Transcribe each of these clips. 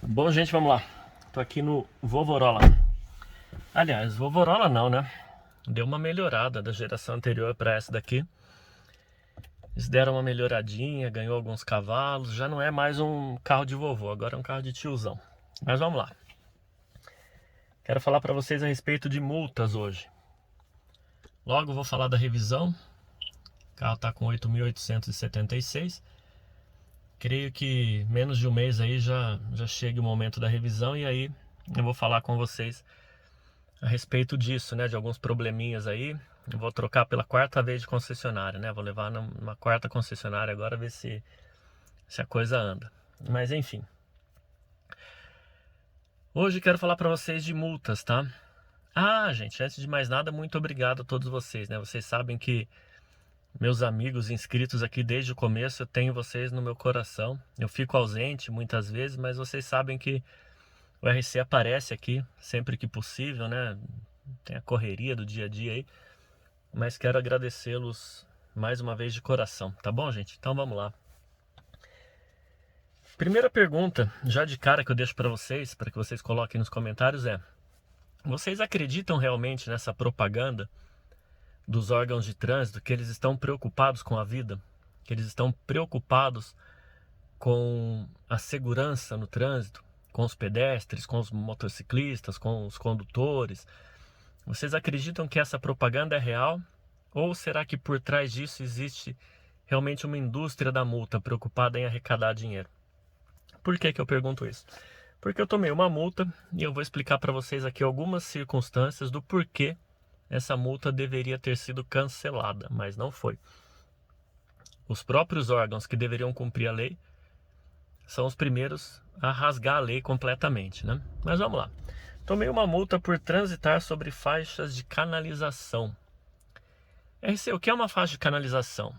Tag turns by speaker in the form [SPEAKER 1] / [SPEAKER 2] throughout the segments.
[SPEAKER 1] Bom, gente, vamos lá. Tô aqui no Vovorola. Aliás, Vovorola não, né? Deu uma melhorada da geração anterior para essa daqui. Eles deram uma melhoradinha, ganhou alguns cavalos. Já não é mais um carro de vovô, agora é um carro de tiozão. Mas vamos lá. Quero falar para vocês a respeito de multas hoje. Logo vou falar da revisão. O carro está com 8.876. Creio que menos de um mês aí já chega o momento da revisão e aí eu vou falar com vocês a respeito disso, né, de alguns probleminhas aí. Eu vou trocar pela quarta vez de concessionária, né? Vou levar numa quarta concessionária agora, ver se a coisa anda. Mas enfim. Hoje quero falar para vocês de multas, tá? Ah, gente, antes de mais nada, muito obrigado a todos vocês, né? Vocês sabem que meus amigos inscritos aqui desde o começo, eu tenho vocês no meu coração. Eu fico ausente muitas vezes, mas vocês sabem que o RC aparece aqui sempre que possível, né? Tem a correria do dia a dia aí. Mas quero agradecê-los mais uma vez de coração, tá bom, gente? Então vamos lá. Primeira pergunta, já de cara que eu deixo para que vocês coloquem nos comentários é: vocês acreditam realmente nessa propaganda dos órgãos de trânsito, que eles estão preocupados com a vida? Que eles estão preocupados com a segurança no trânsito, com os pedestres, com os motociclistas, com os condutores? Vocês acreditam que essa propaganda é real? Ou será que por trás disso existe realmente uma indústria da multa preocupada em arrecadar dinheiro? Por que eu pergunto isso? Porque eu tomei uma multa e eu vou explicar para vocês aqui algumas circunstâncias do porquê essa multa deveria ter sido cancelada, mas não foi. Os próprios órgãos que deveriam cumprir a lei são os primeiros a rasgar a lei completamente, né? Mas vamos lá. Tomei uma multa por transitar sobre faixas de canalização. RC, o que é uma faixa de canalização?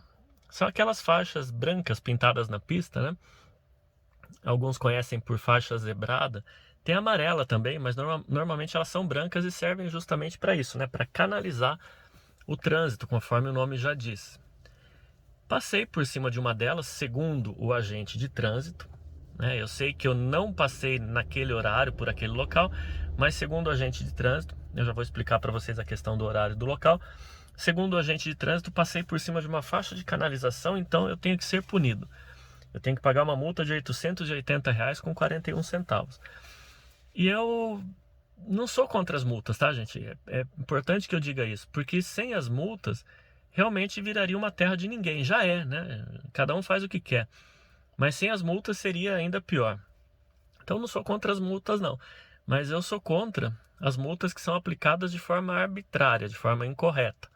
[SPEAKER 1] São aquelas faixas brancas pintadas na pista, né? Alguns conhecem por faixa zebrada. Tem amarela também, mas normalmente elas são brancas e servem justamente para isso, né? Para canalizar o trânsito, conforme o nome já diz. Passei por cima de uma delas, segundo o agente de trânsito, né? Eu sei que eu não passei naquele horário por aquele local, mas segundo o agente de trânsito, eu já vou explicar para vocês a questão do horário do local. Segundo o agente de trânsito, passei por cima de uma faixa de canalização, então eu tenho que ser punido. Eu tenho que pagar uma multa de R$ 880,41. E eu não sou contra as multas, tá, gente? É importante que eu diga isso, porque sem as multas, realmente viraria uma terra de ninguém. Já é, né? Cada um faz o que quer. Mas sem as multas seria ainda pior. Então não sou contra as multas, não. Mas eu sou contra as multas que são aplicadas de forma arbitrária, de forma incorreta.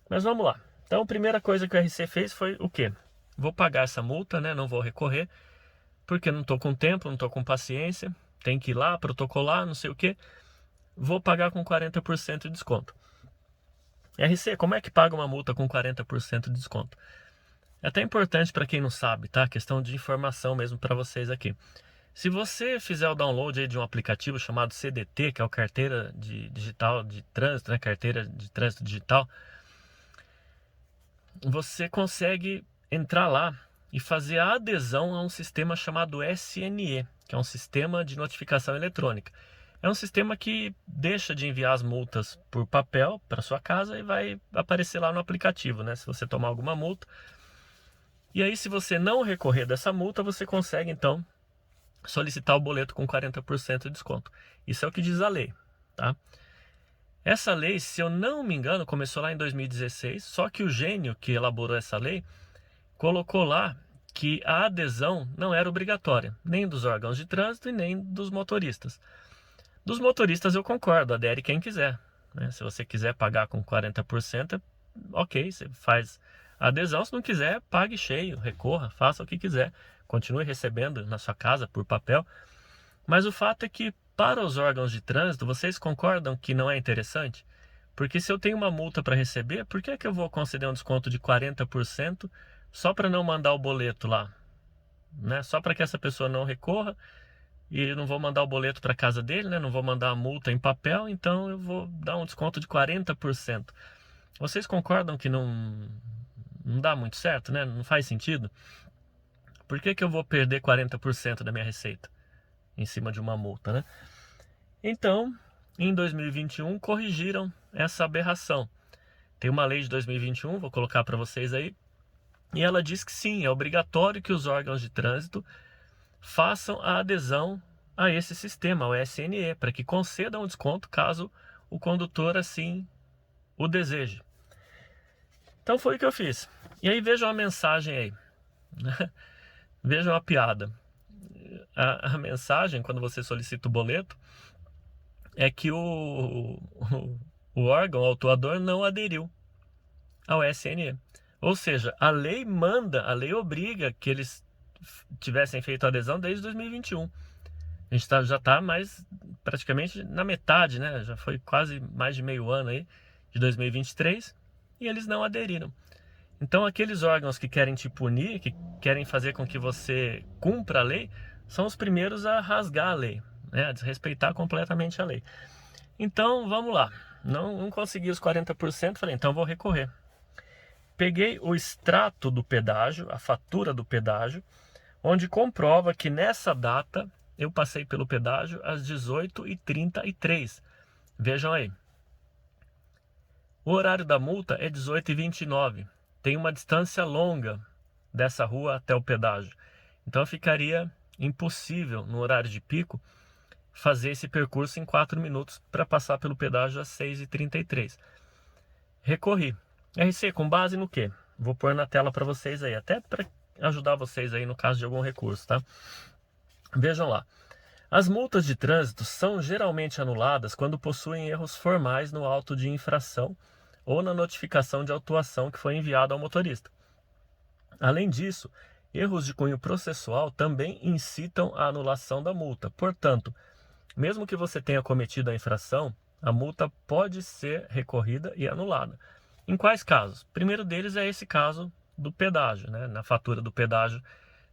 [SPEAKER 1] Mas vamos lá. Então a primeira coisa que o RC fez foi o quê? Vou pagar essa multa, né? Não vou recorrer, porque não estou com tempo, não estou com paciência. Tem que ir lá, protocolar, não sei o quê. Vou pagar com 40% de desconto. RC, como é que paga uma multa com 40% de desconto? É até importante para quem não sabe, tá? Questão de informação mesmo para vocês aqui. Se você fizer o download aí de um aplicativo chamado CDT, que é o Carteira Digital de Trânsito, né? Carteira de Trânsito Digital, você consegue entrar lá e fazer a adesão a um sistema chamado SNE, que é um sistema de notificação eletrônica. É um sistema que deixa de enviar as multas por papel para sua casa e vai aparecer lá no aplicativo, né? Se você tomar alguma multa. E aí, se você não recorrer dessa multa, você consegue então solicitar o boleto com 40% de desconto. Isso é o que diz a lei, tá? Essa lei, se eu não me engano, começou lá em 2016, só que o gênio que elaborou essa lei colocou lá que a adesão não era obrigatória, nem dos órgãos de trânsito e nem dos motoristas. Dos motoristas eu concordo, adere quem quiser, né? Se você quiser pagar com 40%, ok, você faz a adesão. Se não quiser, pague cheio, recorra, faça o que quiser, continue recebendo na sua casa por papel. Mas o fato é que para os órgãos de trânsito, vocês concordam que não é interessante? Porque se eu tenho uma multa para receber, por que é que eu vou conceder um desconto de 40% só para não mandar o boleto lá? Né? Só para que essa pessoa não recorra e eu não vou mandar o boleto para casa dele, né? Não vou mandar a multa em papel, então eu vou dar um desconto de 40%. Vocês concordam que não dá muito certo, né? Não faz sentido? Por que eu vou perder 40% da minha receita? em cima de uma multa, né? Então, em 2021, corrigiram essa aberração. Tem uma lei de 2021, vou colocar para vocês aí, e ela diz que sim, é obrigatório que os órgãos de trânsito façam a adesão a esse sistema, ao SNE, para que concedam um desconto caso o condutor assim o deseje. Então foi o que eu fiz. E aí vejam a mensagem aí, né? Vejam a piada. A mensagem, quando você solicita o boleto, é que o órgão, o autuador, não aderiu ao SNE. Ou seja, a lei manda, a lei obriga que eles tivessem feito a adesão desde 2021. A gente já está mais praticamente na metade, né? Já foi quase mais de meio ano aí de 2023 e eles não aderiram. Então aqueles órgãos que querem te punir, que querem fazer com que você cumpra a lei, são os primeiros a rasgar a lei, né? A desrespeitar completamente a lei. Então vamos lá, não consegui os 40%, falei, então vou recorrer. Peguei o extrato do pedágio, a fatura do pedágio, onde comprova que nessa data eu passei pelo pedágio às 18h33. Vejam aí. O horário da multa é 18h29. Tem uma distância longa dessa rua até o pedágio. Então ficaria impossível, no horário de pico, fazer esse percurso em 4 minutos para passar pelo pedágio às 6h33. Recorri. RC, com base no quê? Vou pôr na tela para vocês aí, até para ajudar vocês aí no caso de algum recurso, tá? Vejam lá. As multas de trânsito são geralmente anuladas quando possuem erros formais no auto de infração ou na notificação de autuação que foi enviada ao motorista. Além disso, erros de cunho processual também incitam a anulação da multa. Portanto, mesmo que você tenha cometido a infração, a multa pode ser recorrida e anulada. Em quais casos? O primeiro deles é esse caso do pedágio, né? Na fatura do pedágio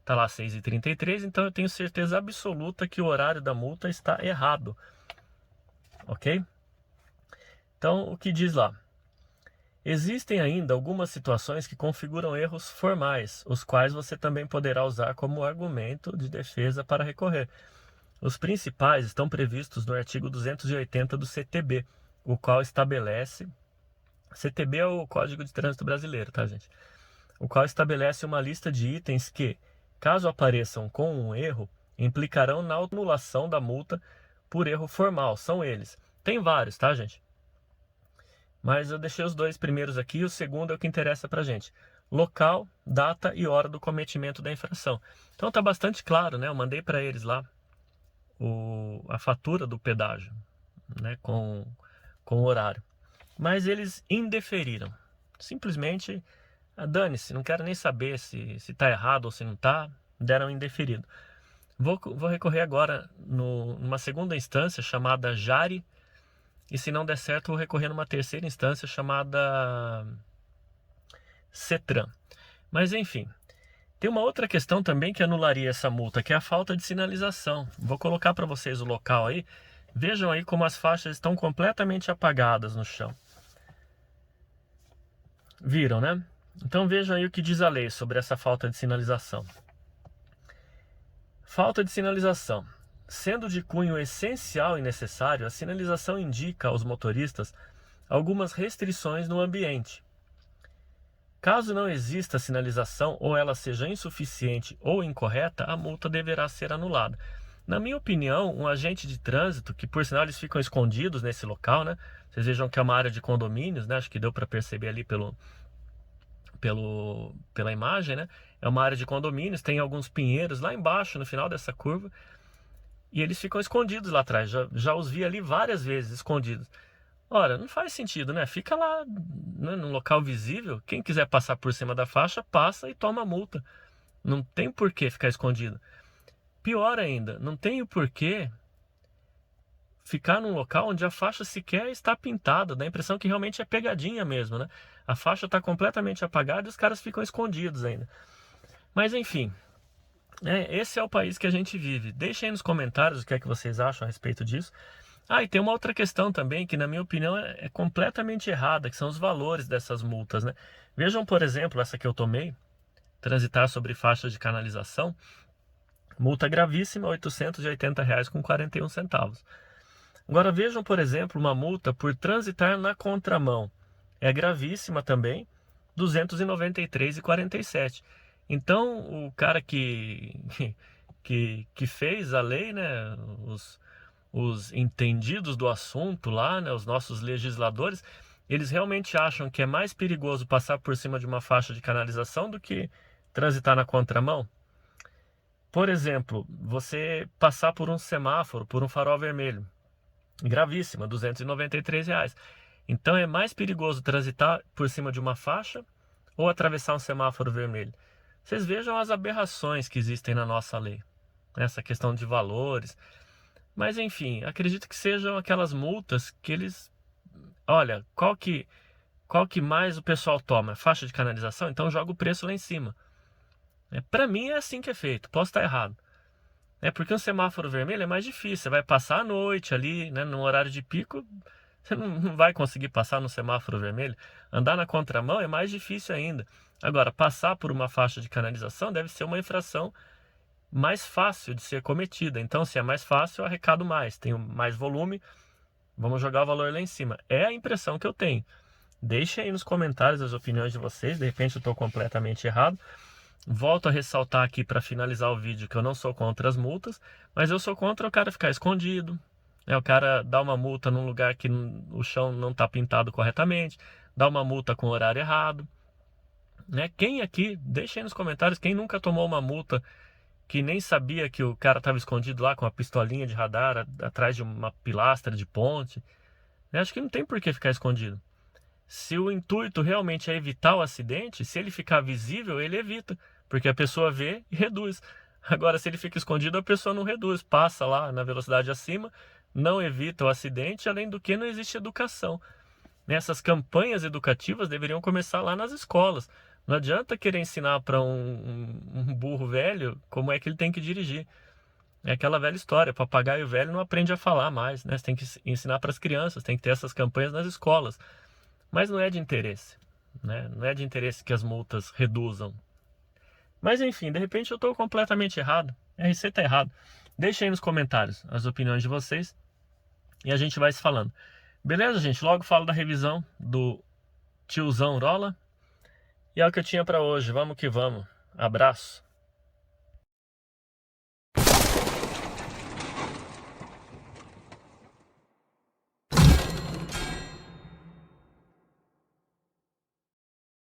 [SPEAKER 1] está lá 6h33, então eu tenho certeza absoluta que o horário da multa está errado. Ok? Então, o que diz lá? Existem ainda algumas situações que configuram erros formais, os quais você também poderá usar como argumento de defesa para recorrer. Os principais estão previstos no artigo 280 do CTB, o qual estabelece... CTB é o Código de Trânsito Brasileiro, tá, gente? O qual estabelece uma lista de itens que, caso apareçam com um erro, implicarão na anulação da multa por erro formal. São eles. Tem vários, tá, gente? Mas eu deixei os dois primeiros aqui e o segundo é o que interessa pra gente. Local, data e hora do cometimento da infração. Então tá bastante claro, né? Eu mandei para eles lá a fatura do pedágio, né? Com o horário. Mas eles indeferiram. Simplesmente, dane-se, não quero nem saber se está errado ou se não está, deram indeferido. Vou recorrer agora numa segunda instância chamada JARE, e se não der certo, vou recorrer numa terceira instância chamada CETRAN. Mas enfim, tem uma outra questão também que anularia essa multa, que é a falta de sinalização. Vou colocar para vocês o local aí. Vejam aí como as faixas estão completamente apagadas no chão. Viram, né? Então vejam aí o que diz a lei sobre essa falta de sinalização. Falta de sinalização. Sendo de cunho essencial e necessário, a sinalização indica aos motoristas algumas restrições no ambiente. Caso não exista sinalização ou ela seja insuficiente ou incorreta, a multa deverá ser anulada. Na minha opinião, um agente de trânsito, que por sinal eles ficam escondidos nesse local, né? Vocês vejam que é uma área de condomínios, né? Acho que deu para perceber ali pela imagem, né? É uma área de condomínios, tem alguns pinheiros lá embaixo, no final dessa curva, e eles ficam escondidos lá atrás. Já os vi ali várias vezes escondidos. Ora, não faz sentido, né? Fica lá, né, num local visível. Quem quiser passar por cima da faixa, passa e toma a multa. Não tem por que ficar escondido. Pior ainda, não tem o porquê ficar num local onde a faixa sequer está pintada. Dá a impressão que realmente é pegadinha mesmo, né? A faixa está completamente apagada e os caras ficam escondidos ainda. Mas enfim, esse é o país que a gente vive. Deixem aí nos comentários o que é que vocês acham a respeito disso. E tem uma outra questão também que, na minha opinião, é completamente errada, que são os valores dessas multas, né? Vejam, por exemplo, essa que eu tomei, transitar sobre faixas de canalização. Multa gravíssima, R$ 880,41. Agora vejam, por exemplo, uma multa por transitar na contramão. É gravíssima também, R$ 293,47. Então, o cara que fez a lei, né, os entendidos do assunto lá, né, os nossos legisladores, eles realmente acham que é mais perigoso passar por cima de uma faixa de canalização do que transitar na contramão? Por exemplo, você passar por um semáforo, por um farol vermelho, gravíssima, R$ 293. Então é mais perigoso transitar por cima de uma faixa ou atravessar um semáforo vermelho. Vocês vejam as aberrações que existem na nossa lei, essa questão de valores. Mas enfim, acredito que sejam aquelas multas que eles... Olha, qual que mais o pessoal toma? Faixa de canalização? Então joga o preço lá em cima. Para mim é assim que é feito, posso estar errado. Porque um semáforo vermelho é mais difícil, você vai passar à noite ali, né, no horário de pico, você não vai conseguir passar no semáforo vermelho. Andar na contramão é mais difícil ainda. Agora, passar por uma faixa de canalização deve ser uma infração mais fácil de ser cometida. Então, se é mais fácil, eu arrecado mais, tenho mais volume, vamos jogar o valor lá em cima. É a impressão que eu tenho. Deixem aí nos comentários as opiniões de vocês, de repente eu estou completamente errado. Volto a ressaltar aqui para finalizar o vídeo que eu não sou contra as multas, mas eu sou contra o cara ficar escondido, né? O cara dar uma multa num lugar que o chão não está pintado corretamente, dar uma multa com o horário errado, né? Quem aqui, deixa aí nos comentários, quem nunca tomou uma multa que nem sabia que o cara estava escondido lá com uma pistolinha de radar atrás de uma pilastra de ponte, né? Acho que não tem por que ficar escondido. Se o intuito realmente é evitar o acidente, se ele ficar visível, ele evita, porque a pessoa vê e reduz. Agora, se ele fica escondido, a pessoa não reduz, passa lá na velocidade acima, não evita o acidente, além do que não existe educação. Essas campanhas educativas deveriam começar lá nas escolas. Não adianta querer ensinar para um burro velho como é que ele tem que dirigir. É aquela velha história, papagaio velho não aprende a falar mais, né? Você tem que ensinar para as crianças, tem que ter essas campanhas nas escolas. Mas não é de interesse, né? Não é de interesse que as multas reduzam. Mas enfim, de repente eu estou completamente errado. A RC está errado. Deixem aí nos comentários as opiniões de vocês e a gente vai se falando. Beleza, gente? Logo falo da revisão do tiozão Rola. E é o que eu tinha para hoje. Vamos que vamos. Abraço.